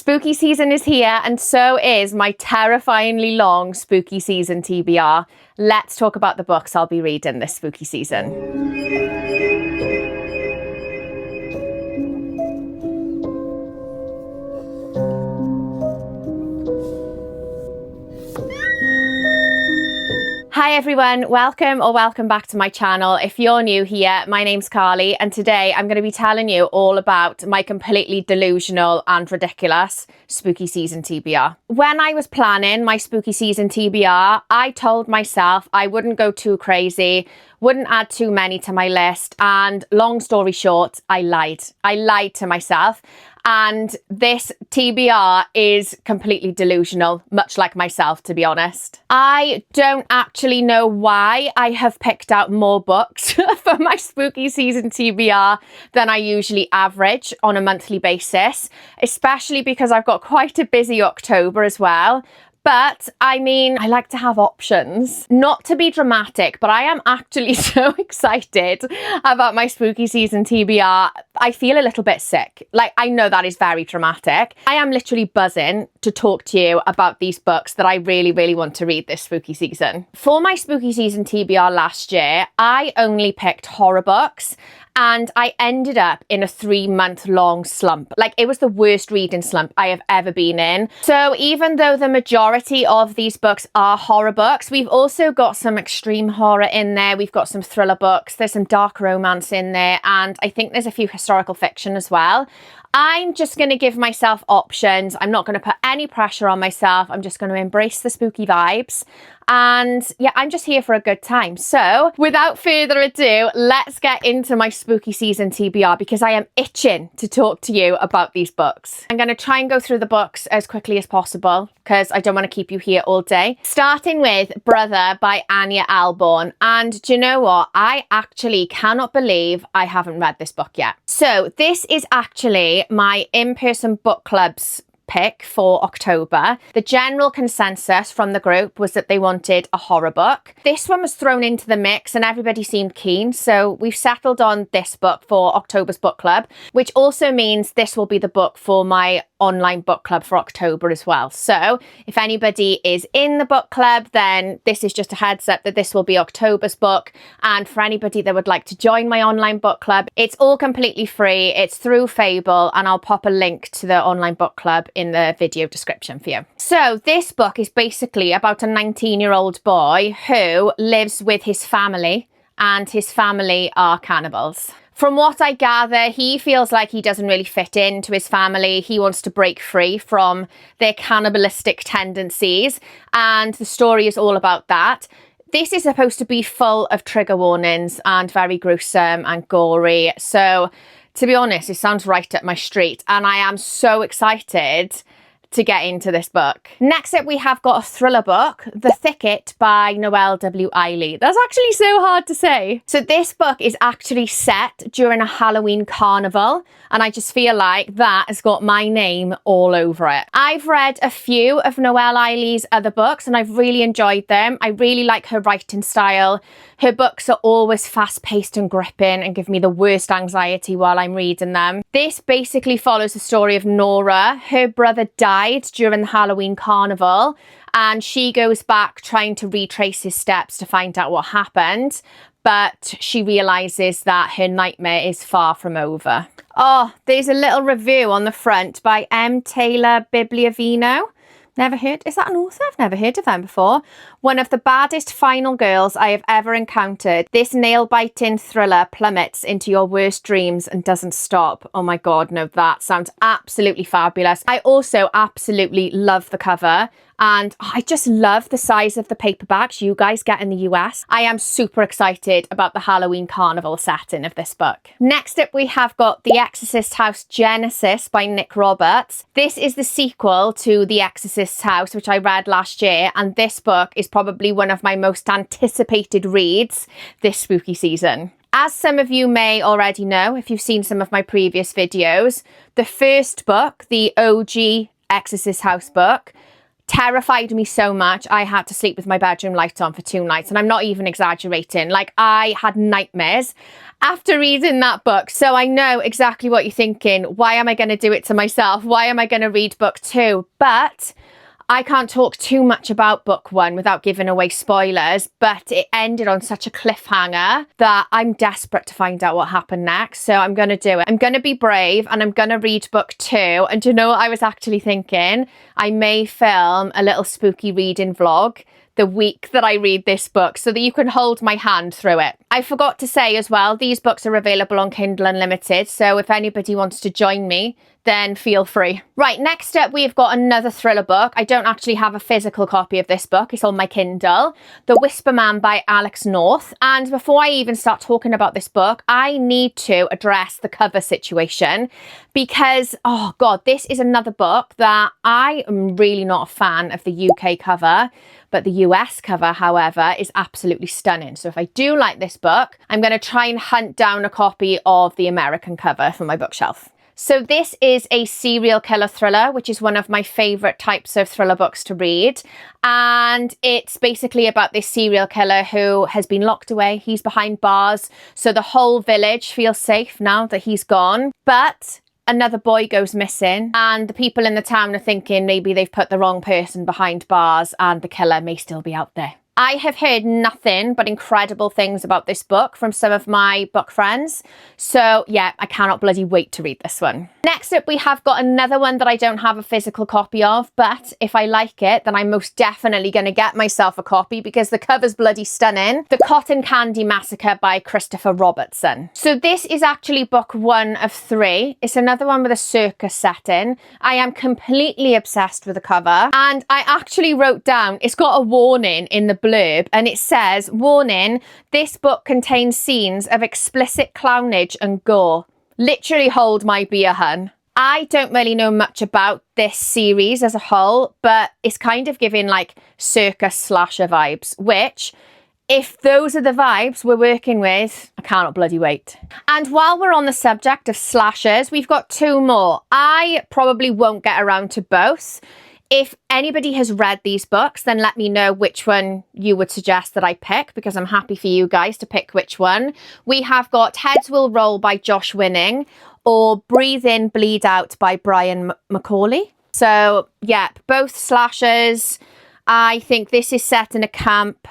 Spooky season is here, and so is my terrifyingly long spooky season TBR. Let's talk about the books I'll be reading this spooky season. Hi everyone, welcome back to my channel. If you're new here, my name's Carly, and today I'm going to be telling you all about my completely delusional and ridiculous spooky season TBR. When I was planning my spooky season TBR, I told myself I wouldn't go too crazy, wouldn't add too many to my list, and long story short, I lied. I lied to myself. And this TBR is completely delusional, much like myself, to be honest. I don't actually know why I have picked out more books for my spooky season TBR than I usually average on a monthly basis, especially because I've got quite a busy October as well. But I mean, I like to have options. Not to be dramatic, but I am actually so excited about my spooky season TBR. I feel a little bit sick. Like, I know that is very dramatic. I am literally buzzing to talk to you about these books that I really, really want to read this spooky season. For my spooky season TBR last year, I only picked horror books. And I ended up in a 3-month-long slump. Like, it was the worst reading slump I have ever been in. So even though the majority of these books are horror books, we've also got some extreme horror in there. We've got some thriller books. There's some dark romance in there. And I think there's a few historical fiction as well. I'm just going to give myself options. I'm not going to put any pressure on myself. I'm just going to embrace the spooky vibes. And yeah, I'm just here for a good time. So without further ado, let's get into my spooky season TBR because I am itching to talk to you about these books. I'm going to try and go through the books as quickly as possible because I don't want to keep you here all day. Starting with Brother by Anya Alborn. And do you know what? I actually cannot believe I haven't read this book yet. So this is actually my in-person book club's pick for October. The general consensus from the group was that they wanted a horror book. This one was thrown into the mix and everybody seemed keen, so we've settled on this book for October's book club, which also means this will be the book for my online book club for October as well. So if anybody is in the book club, then this is just a heads up that this will be October's book. And for anybody that would like to join my online book club, it's all completely free. It's through Fable, and I'll pop a link to the online book club in the video description for you. So this book is basically about a 19-year-old boy who lives with his family, and his family are cannibals. From what I gather, he feels like he doesn't really fit into his family. He wants to break free from their cannibalistic tendencies, and the story is all about that. This is supposed to be full of trigger warnings and very gruesome and gory. So, to be honest, it sounds right up my street, and I am so excited to get into this book. Next up, we have got a thriller book, The Thicket by Noelle W. Eiley. That's actually so hard to say. So this book is actually set during a Halloween carnival, and I just feel like that has got my name all over it. I've read a few of Noelle Eiley's other books, and I've really enjoyed them. I really like her writing style. Her books are always fast-paced and gripping and give me the worst anxiety while I'm reading them. This basically follows the story of Nora. Her brother died during the Halloween carnival, and she goes back trying to retrace his steps to find out what happened, but she realizes that her nightmare is far from over. Oh, there's a little review on the front by M. Taylor Bibliavino. Never heard, is that an author? I've never heard of them before. One of the baddest final girls I have ever encountered. This nail-biting thriller plummets into your worst dreams and doesn't stop. Oh my God, no, that sounds absolutely fabulous. I also absolutely love the cover. And I just love the size of the paperbacks you guys get in the US. I am super excited about the Halloween carnival setting of this book. Next up, we have got The Exorcist House Genesis by Nick Roberts. This is the sequel to The Exorcist's House, which I read last year. And this book is probably one of my most anticipated reads this spooky season. As some of you may already know, if you've seen some of my previous videos, the first book, the OG Exorcist House book, terrified me so much I had to sleep with my bedroom light on for 2 nights, and I'm not even exaggerating. Like, I had nightmares after reading that book. So I know exactly what you're thinking. Why am I going to do it to myself? Why am I going to read book 2? But I can't talk too much about book 1 without giving away spoilers, but it ended on such a cliffhanger that I'm desperate to find out what happened next. So I'm going to do it. I'm going to be brave and I'm going to read book 2. And do you know what I was actually thinking? I may film a little spooky reading vlog the week that I read this book so that you can hold my hand through it. I forgot to say as well, these books are available on Kindle Unlimited. So if anybody wants to join me, then feel free. Right, next up, we've got another thriller book. I don't actually have a physical copy of this book. It's on my Kindle. The Whisper Man by Alex North. And before I even start talking about this book, I need to address the cover situation because, oh God, this is another book that I am really not a fan of the UK cover. But the US cover, however, is absolutely stunning. So if I do like this book, I'm going to try and hunt down a copy of the American cover for my bookshelf. So this is a serial killer thriller, which is one of my favourite types of thriller books to read. And it's basically about this serial killer who has been locked away. He's behind bars. So the whole village feels safe now that he's gone. But another boy goes missing and the people in the town are thinking maybe they've put the wrong person behind bars and the killer may still be out there. I have heard nothing but incredible things about this book from some of my book friends. So yeah, I cannot bloody wait to read this one. Next up, we have got another one that I don't have a physical copy of, but if I like it, then I'm most definitely going to get myself a copy because the cover's bloody stunning. The Cotton Candy Massacre by Christopher Robertson. So this is actually book 1 of 3. It's another one with a circus setting. I am completely obsessed with the cover and I actually wrote down, it's got a warning in the blurb and it says, warning, this book contains scenes of explicit clownage and gore. Literally hold my beer, hun. I don't really know much about this series as a whole, but it's kind of giving like circus slasher vibes, which if those are the vibes we're working with, I cannot bloody wait. And while we're on the subject of slashers, we've got 2 more. I probably won't get around to both. If anybody has read these books, then let me know which one you would suggest that I pick because I'm happy for you guys to pick which one. We have got Heads Will Roll by Josh Winning or Breathe In, Bleed Out by Brian Macaulay. So yeah, both slashers. I think this is set in a camp.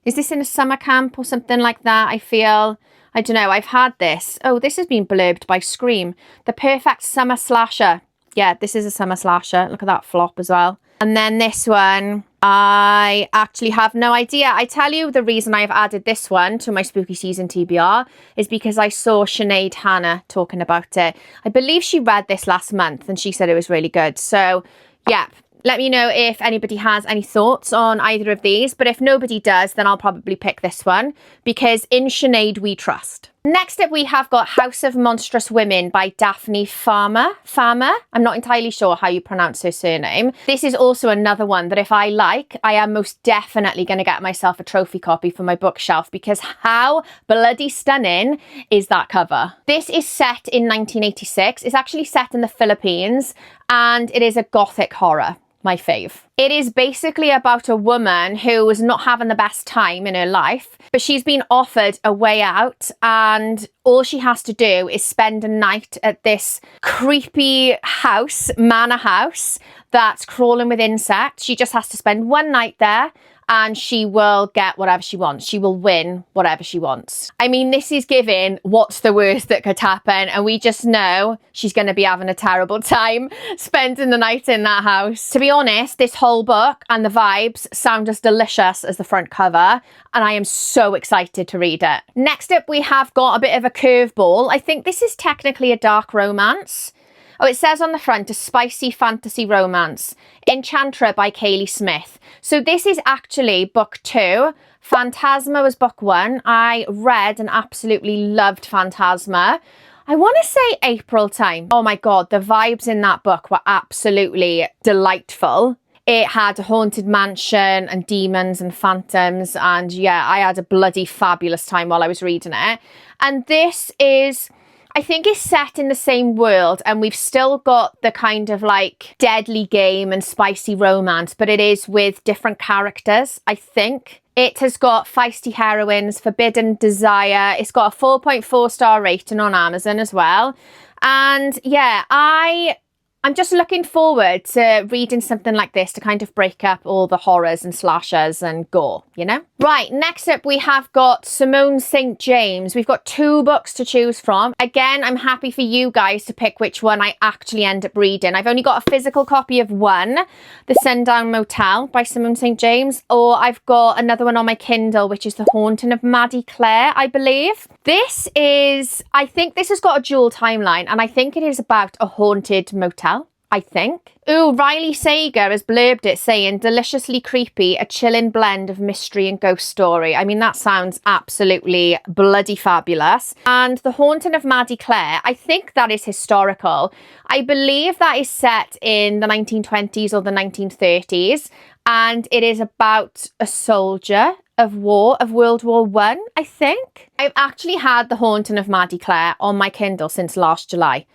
Is this in a summer camp or something like that? I feel, I don't know, I've had this. Oh, this has been blurbed by Scream. The perfect summer slasher. Yeah, this is a summer slasher. Look at that flop as well. And then this one, I actually have no idea. I tell you the reason I've added this one to my spooky season TBR is because I saw Sinead Hannah talking about it. I believe she read this last month and she said it was really good. So yeah, let me know if anybody has any thoughts on either of these. But if nobody does, then I'll probably pick this one because in Sinead we trust. Next up, we have got House of Monstrous Women by Daphne Farmer. I'm not entirely sure how you pronounce her surname. This is also another one that if I like, I am most definitely going to get myself a trophy copy for my bookshelf because how bloody stunning is that cover? This is set in 1986. It's actually set in the Philippines and it is a Gothic horror. My fave. It is basically about a woman who was not having the best time in her life, but she's been offered a way out and all she has to do is spend a night at this creepy house, manor house, that's crawling with insects. She just has to spend one night there and she will get whatever she wants. She will win whatever she wants. I mean, this is giving what's the worst that could happen. And we just know she's going to be having a terrible time spending the night in that house. To be honest, this whole book and the vibes sound as delicious as the front cover. And I am so excited to read it. Next up, we have got a bit of a curveball. I think this is technically a dark romance. Oh, it says on the front, a spicy fantasy romance. Enchantra by Kaylee Smith. So this is actually book 2. Phantasma was book 1. I read and absolutely loved Phantasma. I want to say April time. Oh my God, the vibes in that book were absolutely delightful. It had a haunted mansion and demons and phantoms. And yeah, I had a bloody fabulous time while I was reading it. And this is, I think it's set in the same world, and we've still got the kind of like deadly game and spicy romance, but it is with different characters, I think. It has got feisty heroines, forbidden desire. It's got a 4.4 star rating on Amazon as well. And yeah, I'm just looking forward to reading something like this to kind of break up all the horrors and slashers and gore, you know? Right, next up we have got Simone St. James. We've got 2 books to choose from. Again, I'm happy for you guys to pick which one I actually end up reading. I've only got a physical copy of one, The Sundown Motel by Simone St. James, or I've got another one on my Kindle, which is The Haunting of Maddie Clare, I believe. I think this has got a dual timeline, and I think it is about a haunted motel. I think. Ooh, Riley Sager has blurbed it saying, deliciously creepy, a chilling blend of mystery and ghost story. I mean, that sounds absolutely bloody fabulous. And The Haunting of Maddie Clare, I think that is historical. I believe that is set in the 1920s or the 1930s. And it is about a soldier of World War One, I think. I've actually had The Haunting of Maddie Clare on my Kindle since last July.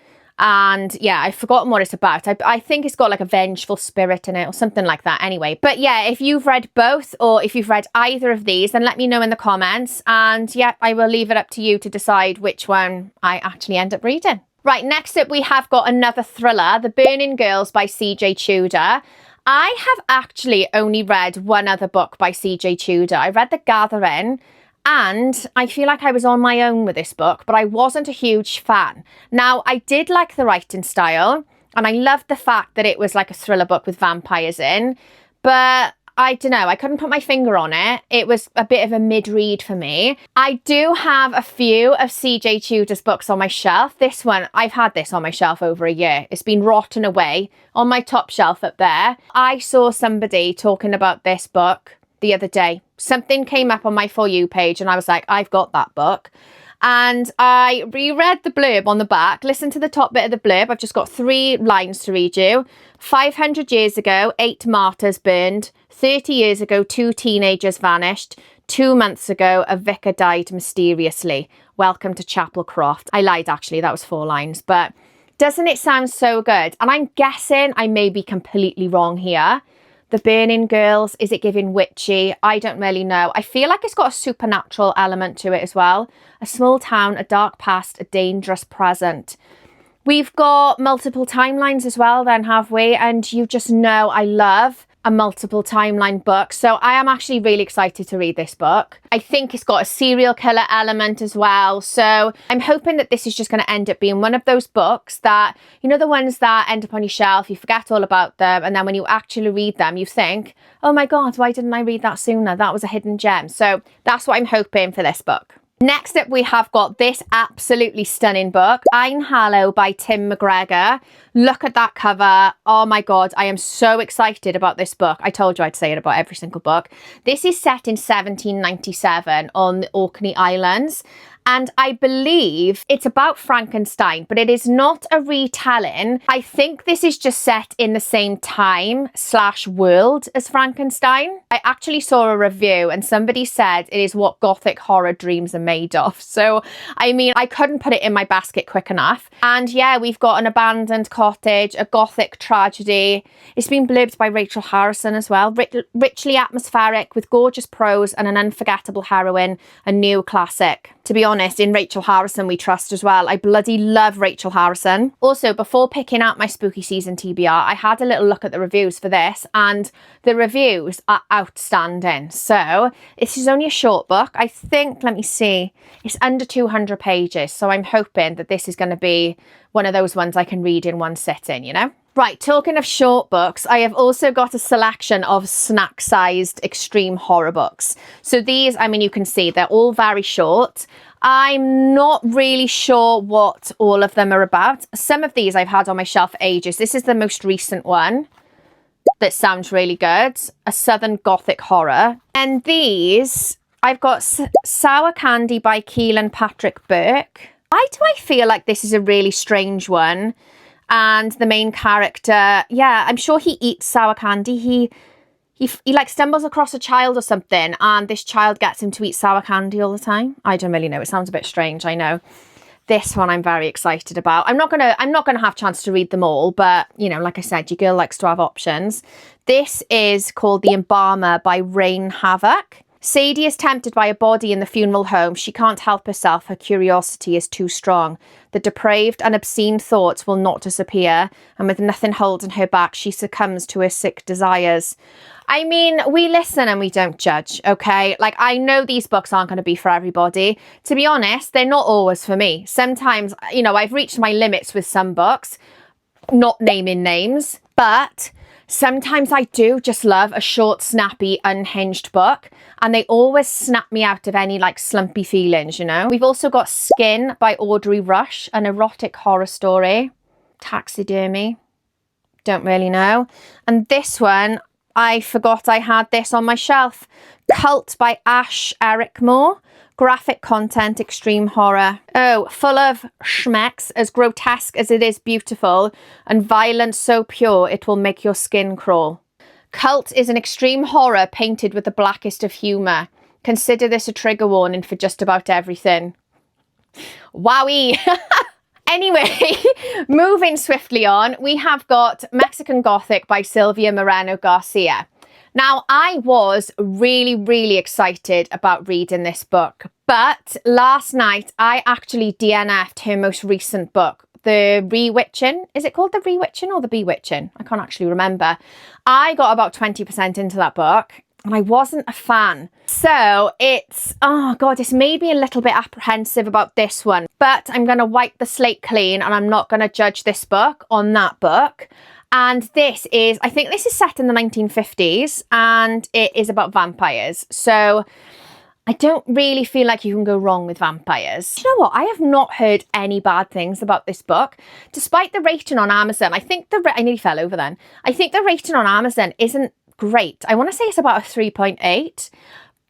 And yeah, I've forgotten what it's about. I think it's got like a vengeful spirit in it or something like that anyway. But yeah, if you've read both or if you've read either of these, then let me know in the comments. And yeah, I will leave it up to you to decide which one I actually end up reading. Right, next up we have got another thriller, The Burning Girls by C.J. Tudor. I have actually only read one other book by C.J. Tudor. I read The Gathering. And I feel like I was on my own with this book, but I wasn't a huge fan. Now, I did like the writing style, and I loved the fact that it was like a thriller book with vampires in, but I don't know, I couldn't put my finger on it. It was a bit of a mid-read for me. I do have a few of C.J. Tudor's books on my shelf. This one, I've had this on my shelf over a year. It's been rotting away on my top shelf up there. I saw somebody talking about this book the other day. Something came up on my For You page and I was like, I've got that book. And I reread the blurb on the back. Listen to the top bit of the blurb. I've just got 3 lines to read you. 500 years ago, 8 martyrs burned. 30 years ago, 2 teenagers vanished. 2 months ago, a vicar died mysteriously. Welcome to Chapel Croft. I lied, actually. That was 4 lines. But doesn't it sound so good? And I'm guessing I may be completely wrong here. The Burning Girls, is it giving witchy? I don't really know. I feel like it's got a supernatural element to it as well. A small town, a dark past, a dangerous present. We've got multiple timelines as well then, have we? And you just know I love a multiple timeline book. So I am actually really excited to read this book. I think it's got a serial killer element as well. So I'm hoping that this is just going to end up being one of those books that, you know, the ones that end up on your shelf, you forget all about them. And then when you actually read them, you think, oh my God, why didn't I read that sooner? That was a hidden gem. So that's what I'm hoping for this book. Next up, we have got this absolutely stunning book, Ein Hallow by Tim McGregor. Look at that cover. Oh my God, I am so excited about this book. I told you I'd say it about every single book. This is set in 1797 on the Orkney Islands. And I believe it's about Frankenstein, but it is not a retelling. I think this is just set in the same time/world as Frankenstein. I actually saw a review and somebody said it is what Gothic horror dreams are made of. So, I mean, I couldn't put it in my basket quick enough. And yeah, we've got an abandoned cottage, a Gothic tragedy. It's been blurbed by Rachel Harrison as well. Richly atmospheric with gorgeous prose and an unforgettable heroine, a new classic. To be honest, in Rachel Harrison we trust as well. I bloody love Rachel Harrison. Also, before picking out my spooky season TBR, I had a little look at the reviews for this and the reviews are outstanding. So this is only a short book. I think, let me see, it's under 200 pages. So I'm hoping that this is going to be one of those ones I can read in one sitting, you know? Right, talking of short books, I have also got a selection of snack-sized extreme horror books. So these, I mean, you can see they're all very short. I'm not really sure what all of them are about. Some of these I've had on my shelf for ages. This is the most recent one that sounds really good. A Southern Gothic horror. And these, I've got Sour Candy by Keelan Patrick Burke. Why do I feel like this is a really strange one? And the main character, yeah, I'm sure he eats sour candy. He like stumbles across a child or something and this child gets him to eat sour candy all the time. I don't really know. It sounds a bit strange, I know. This one I'm very excited about. I'm not gonna have a chance to read them all, but you know, like I said, your girl likes to have options. This is called The Embalmer by Rain Havoc. Sadie is tempted by a body in the funeral home. She can't help herself. Her curiosity is too strong. The depraved and obscene thoughts will not disappear, and with nothing holding her back, she succumbs to her sick desires. I mean, we listen and we don't judge, okay? Like, I know these books aren't going to be for everybody. To be honest, they're not always for me. Sometimes, you know, I've reached my limits with some books, not naming names, but sometimes I do just love a short, snappy, unhinged book, and they always snap me out of any like slumpy feelings, you know? We've also got Skin by Audrey Rush, an erotic horror story. Taxidermy, don't really know. And this one, I forgot I had this on my shelf. Cult by Ash Ericmore. Graphic content, extreme horror. Oh, full of schmecks, as grotesque as it is beautiful, and violence so pure it will make your skin crawl. Cult is an extreme horror painted with the blackest of humour. Consider this a trigger warning for just about everything. Wowie! Anyway, moving swiftly on, we have got Mexican Gothic by Silvia Moreno Garcia. Now, I was really, really excited about reading this book, but last night I actually DNF'd her most recent book, The Rewitching. Is it called The Rewitching or The Bewitching? I can't actually remember. I got about 20% into that book and I wasn't a fan. So it's, oh God, it's made me a little bit apprehensive about this one, but I'm going to wipe the slate clean and I'm not going to judge this book on that book. And this is, I think this is set in the 1950s and it is about vampires. So I don't really feel like you can go wrong with vampires. You know what? I have not heard any bad things about this book. Despite the rating on Amazon, I nearly fell over then. I think the rating on Amazon isn't great. I want to say it's about a 3.8.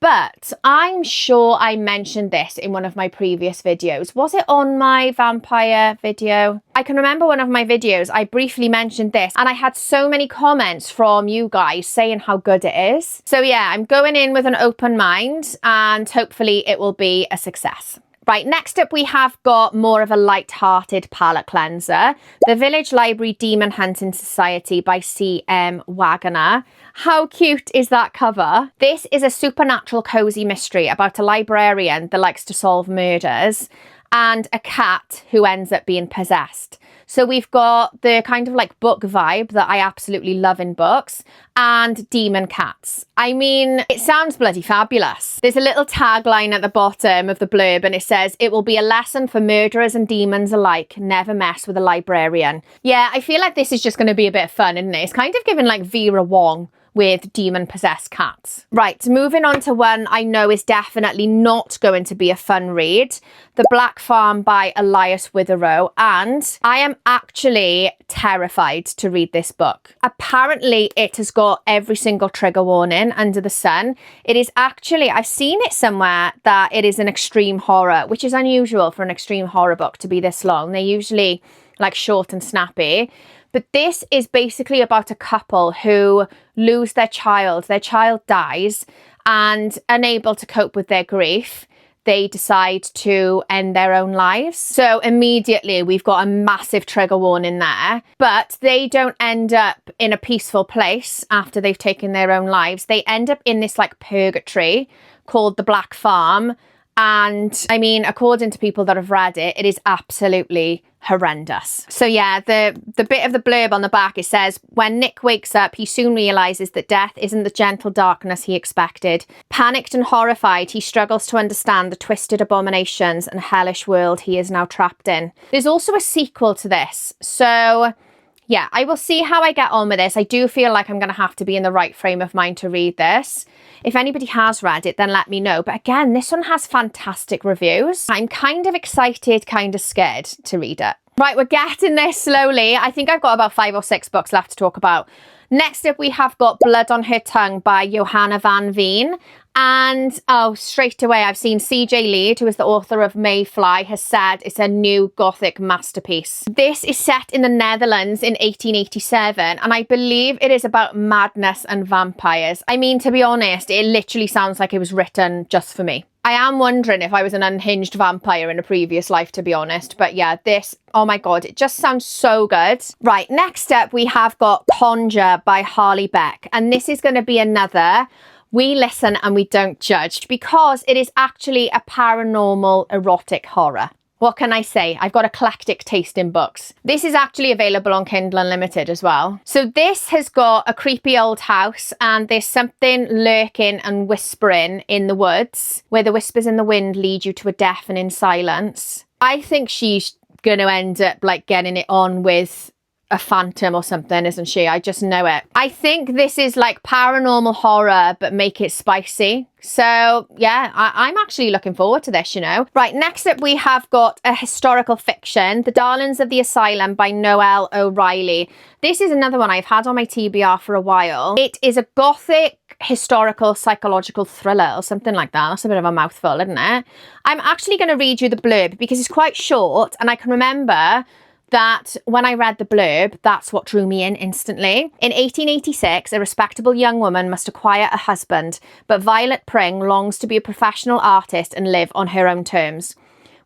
But I'm sure I mentioned this in one of my previous videos. Was it on my vampire video? I can remember one of my videos, I briefly mentioned this and I had so many comments from you guys saying how good it is. So yeah, I'm going in with an open mind and hopefully it will be a success. Right, next up we have got more of a light-hearted palate cleanser. The Village Library Demon Hunting Society by C.M. Wagner. How cute is that cover? This is a supernatural cozy mystery about a librarian that likes to solve murders and a cat who ends up being possessed. So we've got the kind of like book vibe that I absolutely love in books and demon cats. I mean, it sounds bloody fabulous. There's a little tagline at the bottom of the blurb and it says, "It will be a lesson for murderers and demons alike. Never mess with a librarian." Yeah, I feel like this is just going to be a bit of fun, isn't it? It's kind of giving like Vera Wong with demon-possessed cats. Right, moving on to one I know is definitely not going to be a fun read. The Black Farm by Elias Witherow, and I am actually terrified to read this book. Apparently, it has got every single trigger warning under the sun. It is actually, I've seen it somewhere that it is an extreme horror, which is unusual for an extreme horror book to be this long. They're usually like short and snappy. But this is basically about a couple who lose their child. Their child dies and unable to cope with their grief, they decide to end their own lives. So immediately we've got a massive trigger warning there, but they don't end up in a peaceful place after they've taken their own lives. They end up in this like purgatory called the Black Farm. And I mean, according to people that have read it, it is absolutely horrendous. So yeah, the bit of the blurb on the back, it says, "When Nick wakes up, he soon realizes that death isn't the gentle darkness he expected. Panicked and horrified, he struggles to understand the twisted abominations and hellish world he is now trapped in." There's also a sequel to this. So yeah, I will see how I get on with this. I do feel like I'm going to have to be in the right frame of mind to read this. If anybody has read it, then let me know. But again, this one has fantastic reviews. I'm kind of excited, kind of scared to read it. Right, we're getting there slowly. I think I've got about 5 or 6 books left to talk about. Next up, we have got Blood on Her Tongue by Johanna Van Veen. And, oh, straight away, I've seen CJ Lead, who is the author of Mayfly, has said it's a new Gothic masterpiece. This is set in the Netherlands in 1887, and I believe it is about madness and vampires. I mean, to be honest, it literally sounds like it was written just for me. I am wondering if I was an unhinged vampire in a previous life, to be honest. But yeah, this, oh my God, it just sounds so good. Right, next up, we have got Conjure by Harley Beck. And this is going to be another We Listen and We Don't Judge, because it is actually a paranormal erotic horror. What can I say? I've got eclectic taste in books. This is actually available on Kindle Unlimited as well. So this has got a creepy old house, and there's something lurking and whispering in the woods, where the whispers in the wind lead you to a deafening silence. I think she's going to end up like getting it on with a phantom or something, isn't she? I just know it. I think this is like paranormal horror, but make it spicy. So yeah, I'm actually looking forward to this, you know. Right, next up we have got a historical fiction, The Darlings of the Asylum by Noelle O'Reilly. This is another one I've had on my TBR for a while. It is a Gothic historical psychological thriller or something like that. That's a bit of a mouthful, isn't it? I'm actually going to read you the blurb because it's quite short, and I can remember that when I read the blurb, that's what drew me in instantly. In 1886, a respectable young woman must acquire a husband, but Violet Pring longs to be a professional artist and live on her own terms.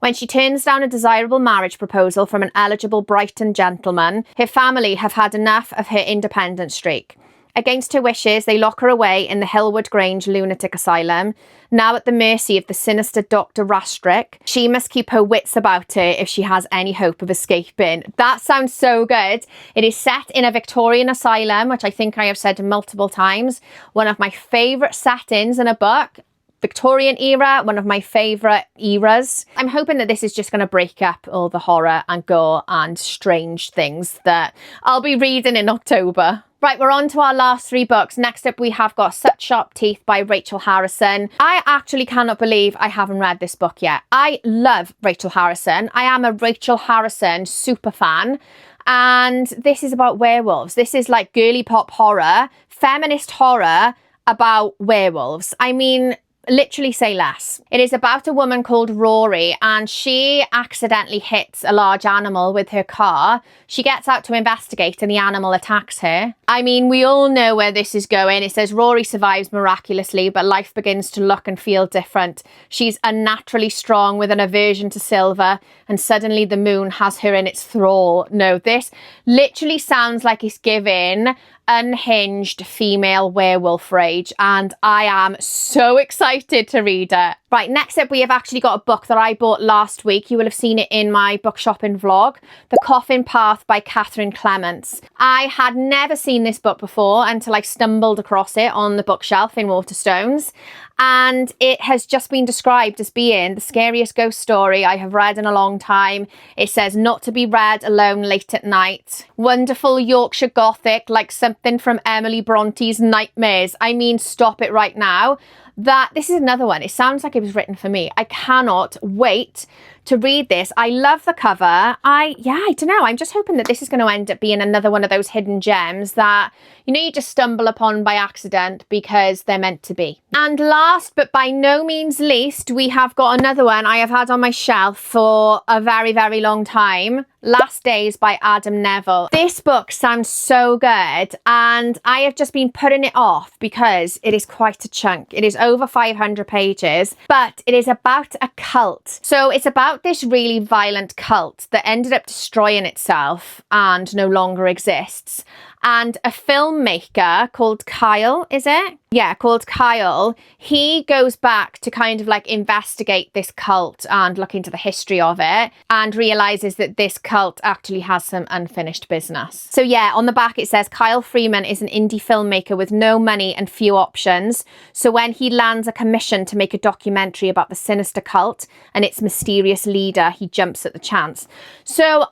When she turns down a desirable marriage proposal from an eligible Brighton gentleman, her family have had enough of her independent streak. Against her wishes, they lock her away in the Hillwood Grange lunatic asylum. Now at the mercy of the sinister Dr. Rastrick, she must keep her wits about her if she has any hope of escaping. That sounds so good. It is set in a Victorian asylum, which I think I have said multiple times. One of my favourite settings in a book. Victorian era, one of my favourite eras. I'm hoping that this is just going to break up all the horror and gore and strange things that I'll be reading in October. Right, we're on to our last three books. Next up, we have got Such Sharp Teeth by Rachel Harrison. I actually cannot believe I haven't read this book yet. I love Rachel Harrison. I am a Rachel Harrison super fan. And this is about werewolves. This is like girly pop horror, feminist horror about werewolves. I mean, literally say less. It is about a woman called Rory, and she accidentally hits a large animal with her car. She gets out to investigate and the animal attacks her. I mean, we all know where this is going. It says Rory survives miraculously, but life begins to look and feel different. She's unnaturally strong with an aversion to silver, and suddenly the moon has her in its thrall. No, this literally sounds like it's giving unhinged female werewolf rage, and I am so excited to read it. Right, next up we have actually got a book that I bought last week. You will have seen it in my book shopping vlog, The Coffin Path by Catherine Clements. I had never seen this book before until I stumbled across it on the bookshelf in Waterstones, and it has just been described as being the scariest ghost story I have read in a long time. It says not to be read alone late at night. Wonderful Yorkshire Gothic, like something from Emily Bronte's Nightmares. I mean, stop it right now. This is another one. It sounds like it was written for me. I cannot wait to read this. I love the cover. I don't know. I'm just hoping that this is going to end up being another one of those hidden gems that, you know, you just stumble upon by accident because they're meant to be. And last but by no means least, we have got another one I have had on my shelf for a very, very long time. Last Days by Adam Neville. This book sounds so good, and I have just been putting it off because it is quite a chunk. It is over 500 pages, but it is about a cult. So it's about this really violent cult that ended up destroying itself and no longer exists. And a filmmaker called Kyle, is it? Yeah, called Kyle. He goes back to kind of like investigate this cult and look into the history of it, and realizes that this cult actually has some unfinished business. So yeah, on the back it says Kyle Freeman is an indie filmmaker with no money and few options. So when he lands a commission to make a documentary about the sinister cult and its mysterious leader, he jumps at the chance. So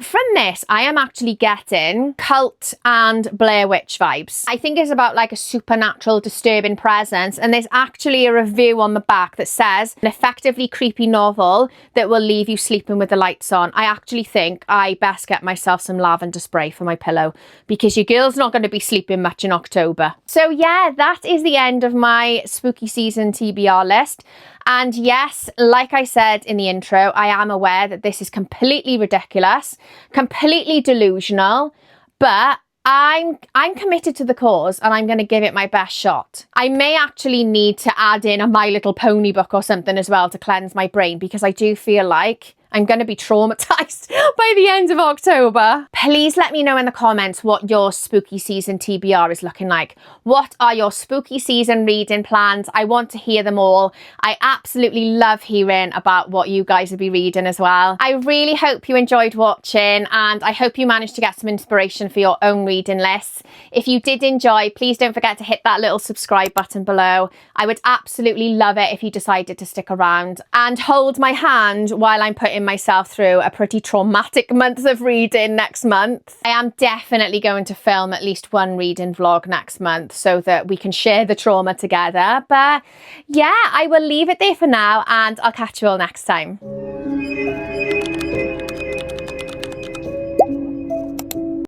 from this, I am actually getting cult and Blair Witch vibes. I think it's about like a supernatural disturbing presence, and there's actually a review on the back that says an effectively creepy novel that will leave you sleeping with the lights on. I actually think I best get myself some lavender spray for my pillow, because your girl's not going to be sleeping much in October. So yeah, that is the end of my spooky season TBR list. And yes, like I said in the intro, I am aware that this is completely ridiculous, completely delusional, but I'm committed to the cause and I'm going to give it my best shot. I may actually need to add in a My Little Pony book or something as well to cleanse my brain, because I do feel like I'm going to be traumatized by the end of October. Please let me know in the comments what your spooky season TBR is looking like. What are your spooky season reading plans? I want to hear them all. I absolutely love hearing about what you guys will be reading as well. I really hope you enjoyed watching, and I hope you managed to get some inspiration for your own reading lists. If you did enjoy, please don't forget to hit that little subscribe button below. I would absolutely love it if you decided to stick around and hold my hand while I'm putting myself through a pretty traumatic month of reading next month. I am definitely going to film at least one reading vlog next month so that we can share the trauma together. But yeah, I will leave it there for now, and I'll catch you all next time.